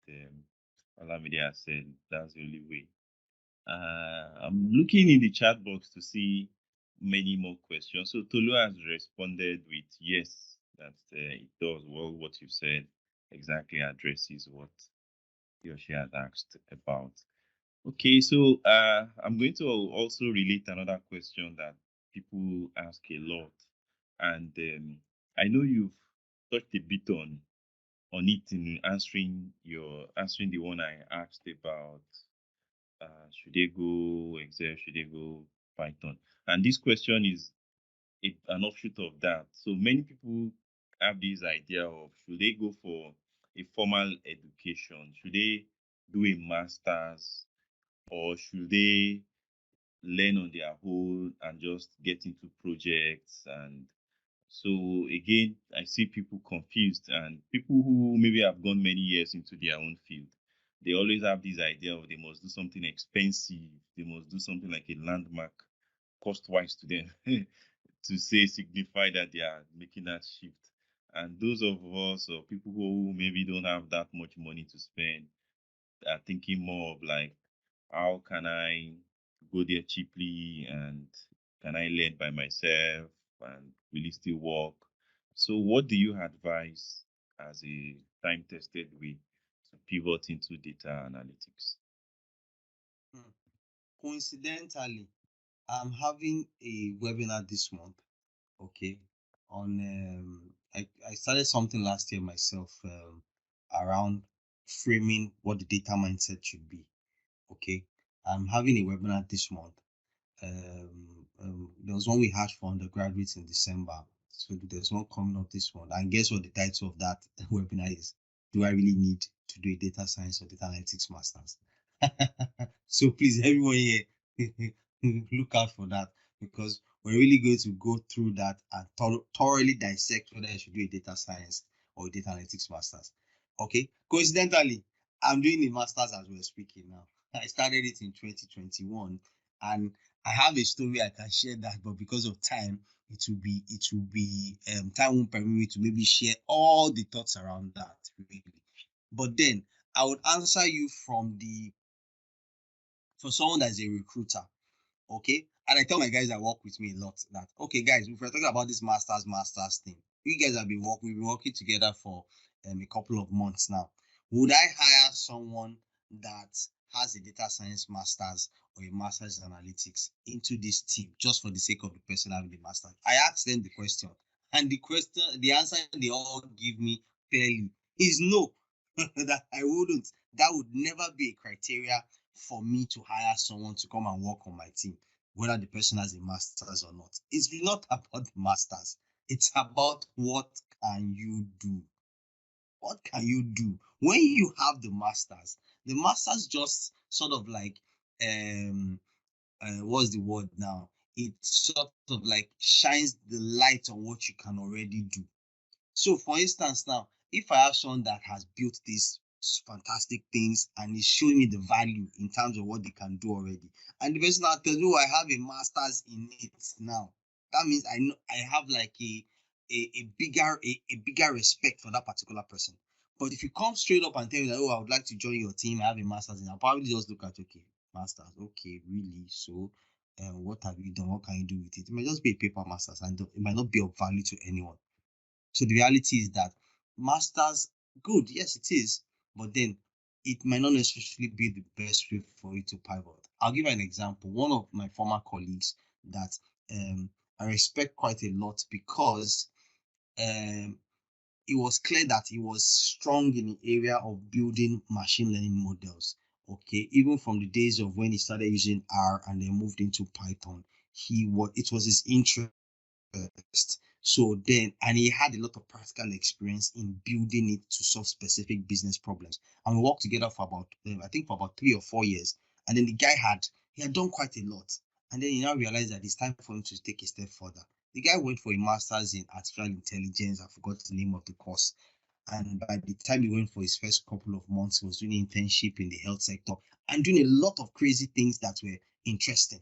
Olamide has said, that's the only way. I'm looking in the chat box to see many more questions. So Tolu has responded with yes, that it does. Well, what you said exactly addresses what he or she has asked about. Okay, so I'm going to also relate another question that people ask a lot, and I know you've touched a bit on it in answering the one I asked about should they go Excel, should they go Python, and this question is an offshoot of that. So many people have this idea of should they go for a formal education, should they do a master's, or should they learn on their own and just get into projects. And so again, I see people confused, and people who maybe have gone many years into their own field, they always have this idea of they must do something expensive, they must do something like a landmark cost wise to them to say signify that they are making that shift. And those of us or people who maybe don't have that much money to spend are thinking more of like, how can I go there cheaply, and can I learn by myself, and will it still work? So what do you advise as a time tested way to pivot into data analytics? Hmm. Coincidentally, I'm having a webinar this month, okay, on I started something last year myself, around framing what the data mindset should be. Okay, I'm having a webinar this month. There was one we had for undergraduates in December, so there's one coming up this month. And guess what the title of that webinar is? Do I really need to do a data science or data analytics masters? So please, everyone here, look out for that, because we're really going to go through that and thoroughly dissect whether I should do a data science or a data analytics masters. Okay, coincidentally, I'm doing a masters as we're speaking now. I started it in 2021, and I have a story I can share that, but because of time, it will be time won't permit me to maybe share all the thoughts around that really. But then I would answer you for someone that's a recruiter. Okay, and I tell my guys that work with me a lot that, okay guys, if we're talking about this masters thing, you guys have been working we've been working together for a couple of months now. Would I hire someone that has a data science masters or a masters in analytics into this team just for the sake of the person having the master? I asked them the question, and the answer they all give me clearly is no. That I wouldn't. That would never be a criteria for me to hire someone to come and work on my team, whether the person has a master's or not. It's not about the masters. It's about what can you do. What can you do when you have the masters? The masters just sort of like what's the word now? It sort of like shines the light on what you can already do. So, for instance, now, if I have someone that has built these fantastic things and is showing me the value in terms of what they can do already, and the person now tells me, "Oh, I have a master's in it now," that means I know I have like a bigger respect for that particular person. But if you come straight up and tell me that, "Oh, I would like to join your team, I have a master's in," I'll probably just look at, okay, masters, okay, really? So, what have you done? What can you do with it? It might just be a paper master's, and it might not be of value to anyone. So the reality is that masters, good, yes, it is, but then it might not necessarily be the best way for you to pivot. I'll give an example. One of my former colleagues that I respect quite a lot, because um, it was clear that he was strong in the area of building machine learning models. Okay, even from the days of when he started using R and then moved into Python, it was his interest. So then, and he had a lot of practical experience in building it to solve specific business problems. And we worked together for about, I think, for about 3 or 4 years. And then he had done quite a lot. And then he now realized that it's time for him to take a step further. The guy went for a master's in artificial intelligence. I forgot the name of the course. And by the time he went for his first couple of months, he was doing an internship in the health sector and doing a lot of crazy things that were interesting.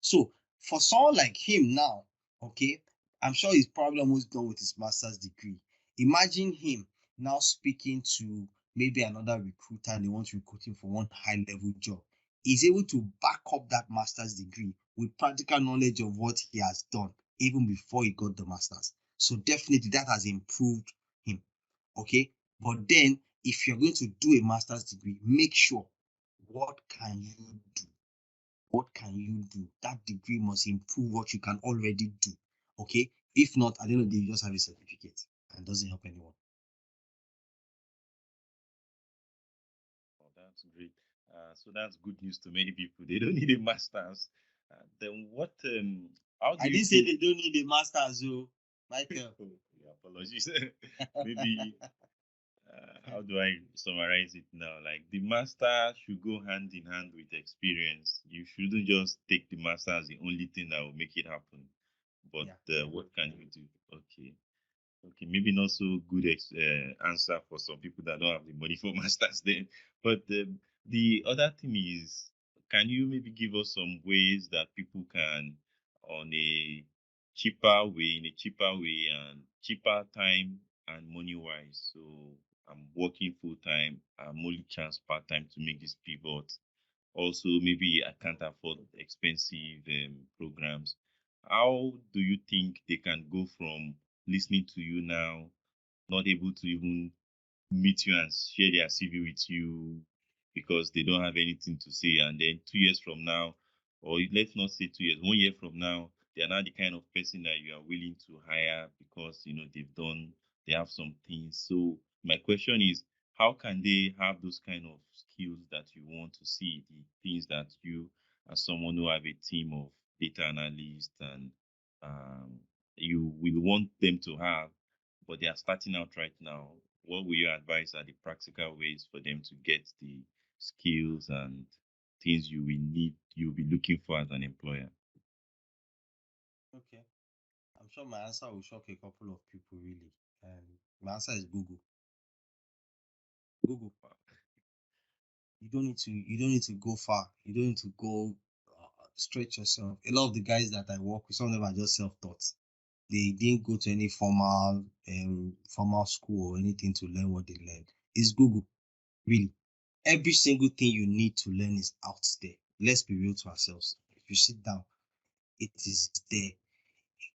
So for someone like him now, okay, I'm sure he's probably almost done with his master's degree. Imagine him now speaking to maybe another recruiter and they want to recruit him for one high level job. He's able to back up that master's degree with practical knowledge of what he has done even before he got the master's. So definitely that has improved him. Okay, but then if you're going to do a master's degree, make sure, what can you do? What can you do? That degree must improve what you can already do. Okay, if not, at the end of the day, you just have a certificate and it doesn't help anyone. Oh, that's great. So that's good news to many people. They don't need a master's. Then what? How do I you didn't say think? they don't need a master's, though, Michael. Oh, yeah, apologies. Maybe. How do I summarize it now? Like the master should go hand in hand with experience. You shouldn't just take the master as the only thing that will make it happen. But Yeah. what can you do? Okay. Okay, maybe not so good answer for some people that don't have the money for masters then. But the other thing is, can you maybe give us some ways that people can, on a cheaper way, in a cheaper way, and cheaper time and money wise? So I'm working full time, I'm only chance part time to make this pivot. Also, maybe I can't afford expensive programs. How do you think they can go from listening to you now, not able to even meet you and share their CV with you because they don't have anything to say, and then 2 years from now, or let's not say 2 years, 1 year from now, they are not the kind of person that you are willing to hire because they have some things. So my question is, how can they have those kind of skills that you want to see, the things that you, as someone who have a team of data analysts and um, you will want them to have, but they are starting out right now? What will you advise are the practical ways for them to get the skills and things you'll be looking for as an employer? Okay. I'm sure my answer will shock a couple of people, really. My answer is Google. Google. You don't need to go far. You don't need to go stretch yourself. A lot of the guys that I work with, some of them are just self-taught. They didn't go to any formal school or anything to learn what they learned. It's Google, really. Every single thing you need to learn is out there. Let's be real to ourselves. If you sit down, it is there.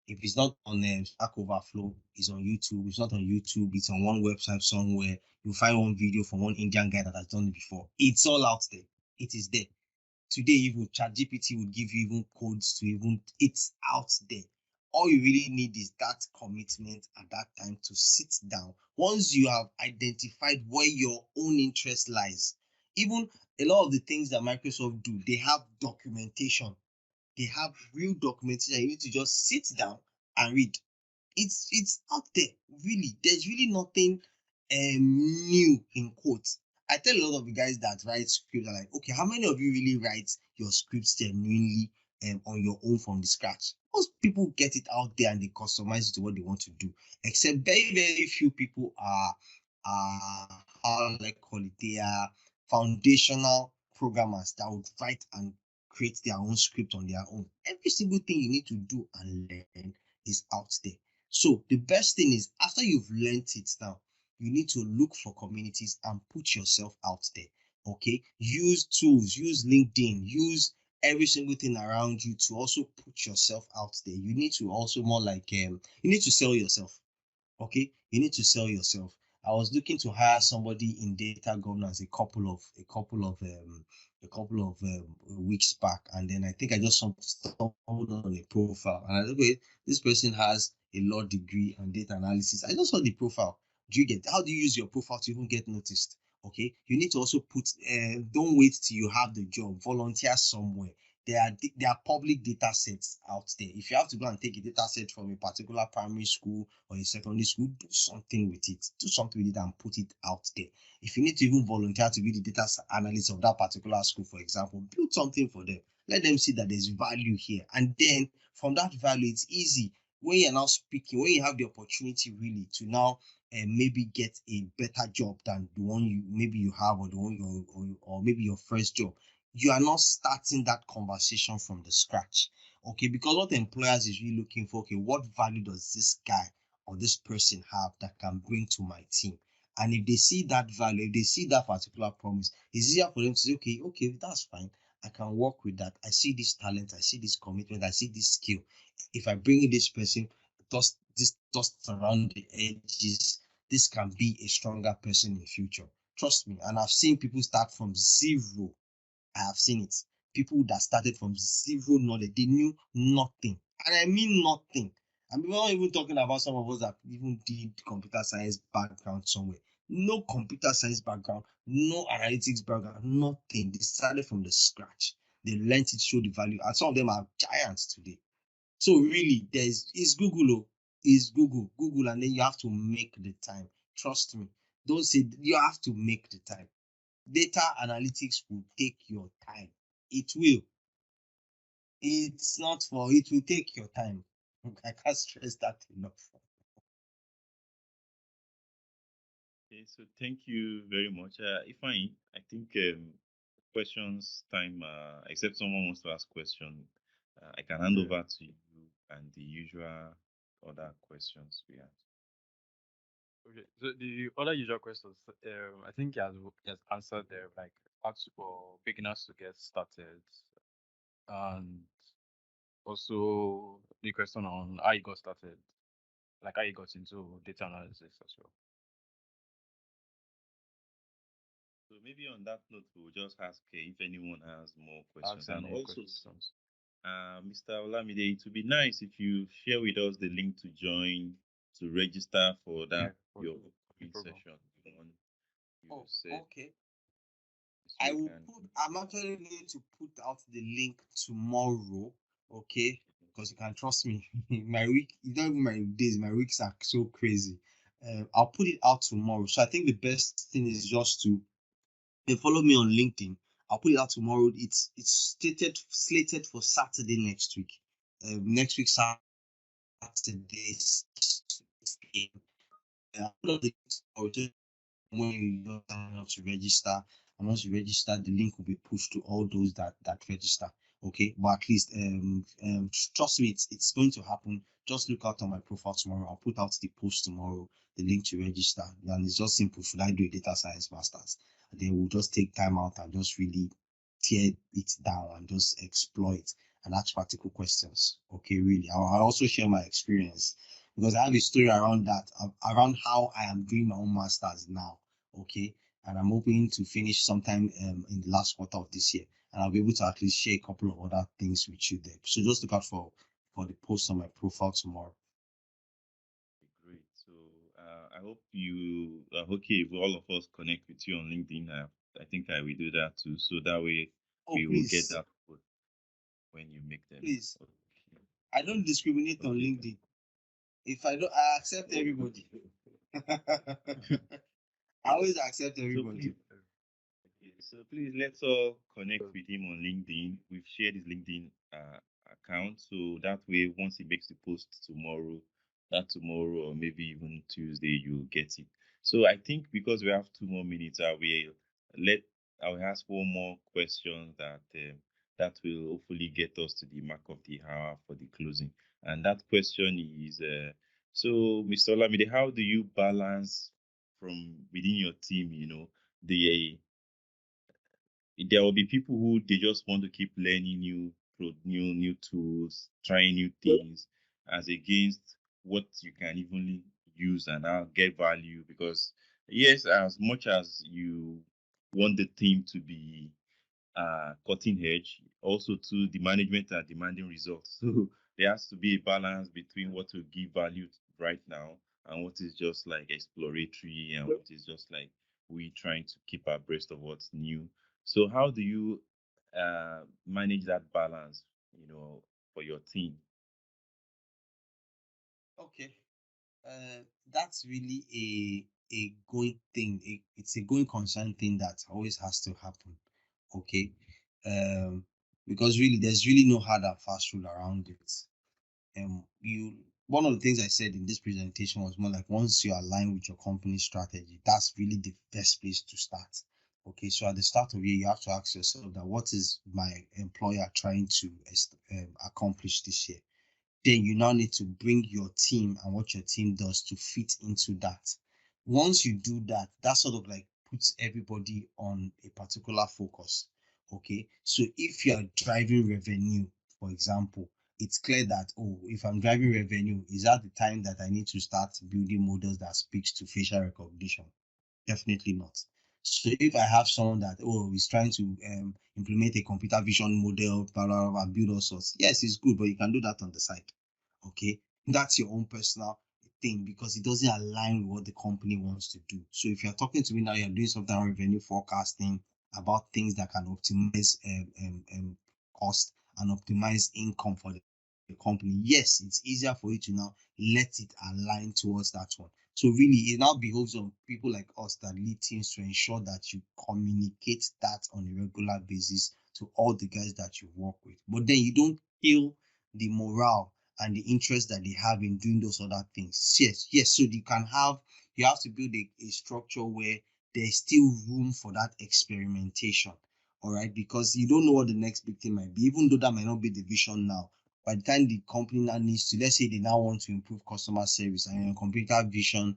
If it's not on Stack Overflow, it's on YouTube. If it's not on YouTube, it's on one website somewhere. You'll find one video from one Indian guy that has done it before. It's all out there. It is there. Today, even ChatGPT will give you even codes to even, it's out there. All you really need is that commitment at that time to sit down. Once you have identified where your own interest lies, even a lot of the things that Microsoft do, they have documentation. They have real documentation. You need to just sit down and read. It's out there, really. There's really nothing new in quotes. I tell a lot of the guys that write scripts, are like, okay, how many of you really write your scripts genuinely on your own from the scratch? Most people get it out there and they customize it to what they want to do. Except very, very few people are how do I call it? They are foundational programmers that would write and create their own script on their own. Every single thing you need to do and learn is out there. So the best thing is, after you've learned it now, you need to look for communities and put yourself out there. Okay, use tools, use LinkedIn, use every single thing around you to also put yourself out there. You need to also more like you need to sell yourself. Okay, you need to sell yourself. I was looking to hire somebody in data governance a couple of weeks back, and then I think I just stumbled on a profile, and I said, okay, this person has a law degree and data analysis. I just saw the profile. Do you get, how do you use your profile to even get noticed? Okay, you need to also put don't wait till you have the job, volunteer somewhere. There are public data sets out there. If you have to go and take a data set from a particular primary school or a secondary school, do something with it. Do something with it and put it out there. If you need to even volunteer to be the data analyst of that particular school, for example, build something for them. Let them see that there's value here. And then from that value, it's easy. When you're now speaking, when you have the opportunity really to now maybe get a better job than the one you have, or the one or maybe your first job, you are not starting that conversation from the scratch. Okay, because what employers is really looking for, okay, what value does this guy or this person have that can bring to my team? And if they see that value, if they see that particular promise, it's easier for them to say, okay, that's fine. I can work with that. I see this talent, I see this commitment, I see this skill. If I bring in this person, dust around the edges, this can be a stronger person in the future. Trust me. And I've seen people start from zero. I have seen it. People that started from zero knowledge, they knew nothing. And I mean nothing. And we're not even talking about some of us that even did computer science background somewhere. No computer science background, no analytics background, nothing. They started from the scratch. They learned it, showed the value, and some of them are giants today. So really, it's Google, it's Google, and then you have to make the time. Trust me. Don't say you have to make the time. Data analytics will take your time. It will. It's not for it will take your time. I can't stress that enough. Okay, so thank you very much. Ifeanyi, I think questions time, except someone wants to ask question, I can hand over to you and the usual other questions we have. Okay, so the other usual questions, I think he has answered there, like asked for beginners to get started, and also the question on how you got started, like how you got into data analysis as well. So maybe on that note, we'll just ask if anyone has more questions. Ask And any also, questions. Mr. Olamide, it would be nice if you share with us the link to join to register for that for your the upcoming program. session. You Oh, said okay. so I we will can. I'm actually going to put out the link tomorrow, okay? Because you can trust me. My week, you don't even my days, my weeks are so crazy. I'll put it out tomorrow. So I think the best thing is just to follow me on LinkedIn. I'll put it out tomorrow. It's slated for Saturday next week. Next week Saturday 6 p.m. I'll put out the link tomorrow. Just when you sign up to register, and once you register, the link will be pushed to all those that register. Okay, but at least trust me, it's going to happen. Just look out on my profile tomorrow. I'll put out the post tomorrow, the link to register, and it's just simple. Should I do a data science masters? And then we'll just take time out and just really tear it down and just explore it and ask practical questions. Okay, really. I'll also share my experience because I have a story around that, around how I am doing my own masters now. Okay, and I'm hoping to finish sometime in the last quarter of this year, and I'll be able to at least share a couple of other things with you there. So just look out for the post on my profile tomorrow. Great. So I hope you are okay if all of us connect with you on LinkedIn. I think I will do that too. So that way we will get that when you make them. Please. Okay. I don't discriminate on Okay. LinkedIn. If I don't, I accept everybody. I always accept everybody. So please let's all connect with him on LinkedIn. We've shared his LinkedIn account, so that way once he makes the post tomorrow, that tomorrow or maybe even Tuesday, you'll get it. So I think because we have 2 more minutes, I will ask one more question that will hopefully get us to the mark of the hour for the closing. And that question is, so Mr. Olamide, how do you balance from within your team, the there will be people who they just want to keep learning new tools, trying new things, as against what you can even use and now get value. Because yes, as much as you want the team to be cutting edge, also to the management are demanding results. So there has to be a balance between what will give value right now and what is just like exploratory and what is just like we trying to keep abreast of what's new. So how do you manage that balance, for your team? Okay. That's really a going thing. It's a going concern thing that always has to happen. Okay. Um, because really, there's really no hard and fast rule around it. You One of the things I said in this presentation was more like once you align with your company strategy, that's really the best place to start. Okay, so at the start of the year, you have to ask yourself that what is my employer trying to accomplish this year? Then you now need to bring your team and what your team does to fit into that. Once you do that, that sort of like puts everybody on a particular focus. Okay, so if you are driving revenue, for example, it's clear that, oh, if I'm driving revenue, is that the time that I need to start building models that speaks to facial recognition? Definitely not. So if I have someone that, oh, is trying to implement a computer vision model, blah, blah, blah, build all sorts, yes, it's good, but you can do that on the side. Okay, that's your own personal thing because it doesn't align with what the company wants to do. So if you're talking to me now, you're doing something on revenue forecasting about things that can optimize cost and optimize income for the company. Yes, it's easier for you to now let it align towards that one. So really, it now behoves on people like us that lead teams to ensure that you communicate that on a regular basis to all the guys that you work with. But then you don't kill the morale and the interest that they have in doing those other things. Yes, yes. So you have to build a structure where there's still room for that experimentation. All right, because you don't know what the next big thing might be, even though that might not be the vision now. By the time the company now needs to, let's say they now want to improve customer service and your computer vision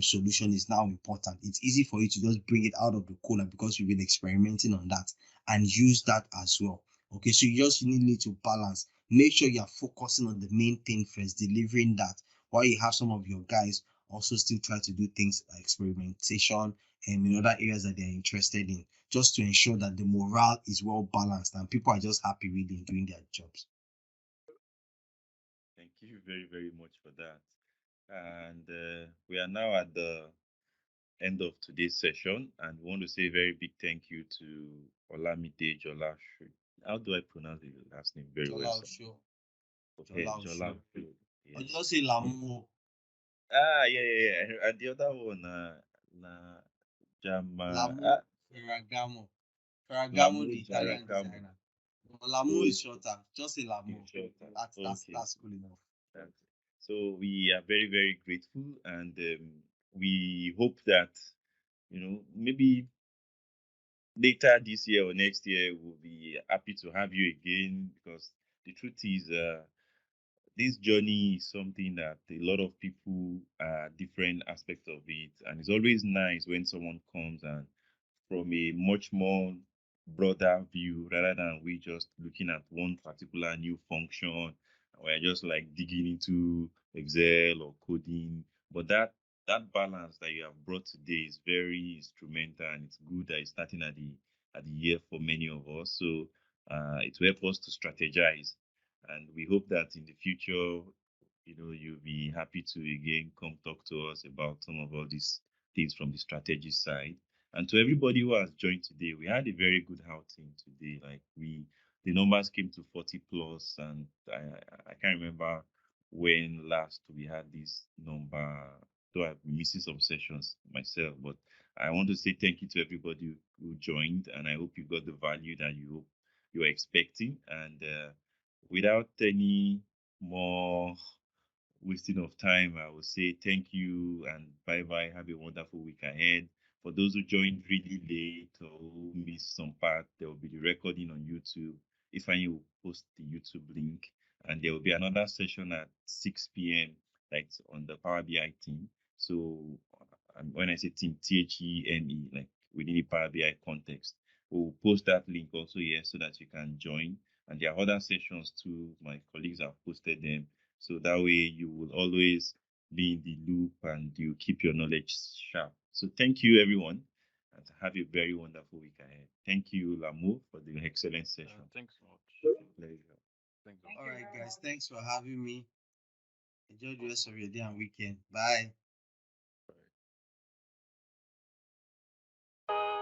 solution is now important, it's easy for you to just bring it out of the corner because you've been experimenting on that and use that as well. Okay, so you just need to balance. Make sure you're focusing on the main thing first, delivering that, while you have some of your guys also still try to do things like experimentation and in other areas that they're interested in, just to ensure that the morale is well balanced and people are just happy really in doing their jobs. Thank you very, very much for that. And we are now at the end of today's session, and we want to say a very big thank you to Olamide Jolaoso. How do I pronounce the last name very well, sir? Jolaoso. Okay, Jolaoso. Jolaoso. Or Yes. just say Lamu. Ah, yeah, yeah, yeah. And the other one, na Jama, Lamu Ferragamo. Ferragamo, Lamu the Italian Jaracamo. designer. But Lamu is Okay, shorter. Just say okay, Lamu. shelter. Okay. That's cool enough. That's it. So we are very, very grateful, and we hope that maybe later this year or next year we'll be happy to have you again, because the truth is, this journey is something that a lot of people different aspects of it, and it's always nice when someone comes and from a much more broader view, rather than we just looking at one particular new function and we're just like digging into Excel or coding. But that balance that you have brought today is very instrumental, and it's good that it's starting at the year for many of us. So it will help us to strategize, and we hope that in the future, you'll be happy to again come talk to us about some of all these things from the strategy side. And to everybody who has joined today, we had a very good outing today. Like the numbers came to 40 plus, and I can't remember when last we had this number. Though I've been missing some sessions myself, but I want to say thank you to everybody who joined, and I hope you got the value that you were expecting. And without any more wasting of time, I will say thank you and bye bye. Have a wonderful week ahead. For those who joined really late or who missed some part, there will be the recording on YouTube. If I will post the YouTube link, and there will be another session at 6 p.m. like on the Power BI team. So, and when I say team, THEME, like within the Power BI context, we'll post that link also here so that you can join. And there are other sessions too. My colleagues have posted them, so that way you will always be in the loop and you keep your knowledge sharp. So thank you everyone, and have a very wonderful week ahead. Thank you, Lamu, for the excellent session. Thanks so much. It's a pleasure. Thanks so All much. right, guys. Thanks for having me. Enjoy the rest of your day and weekend. Bye. Bye.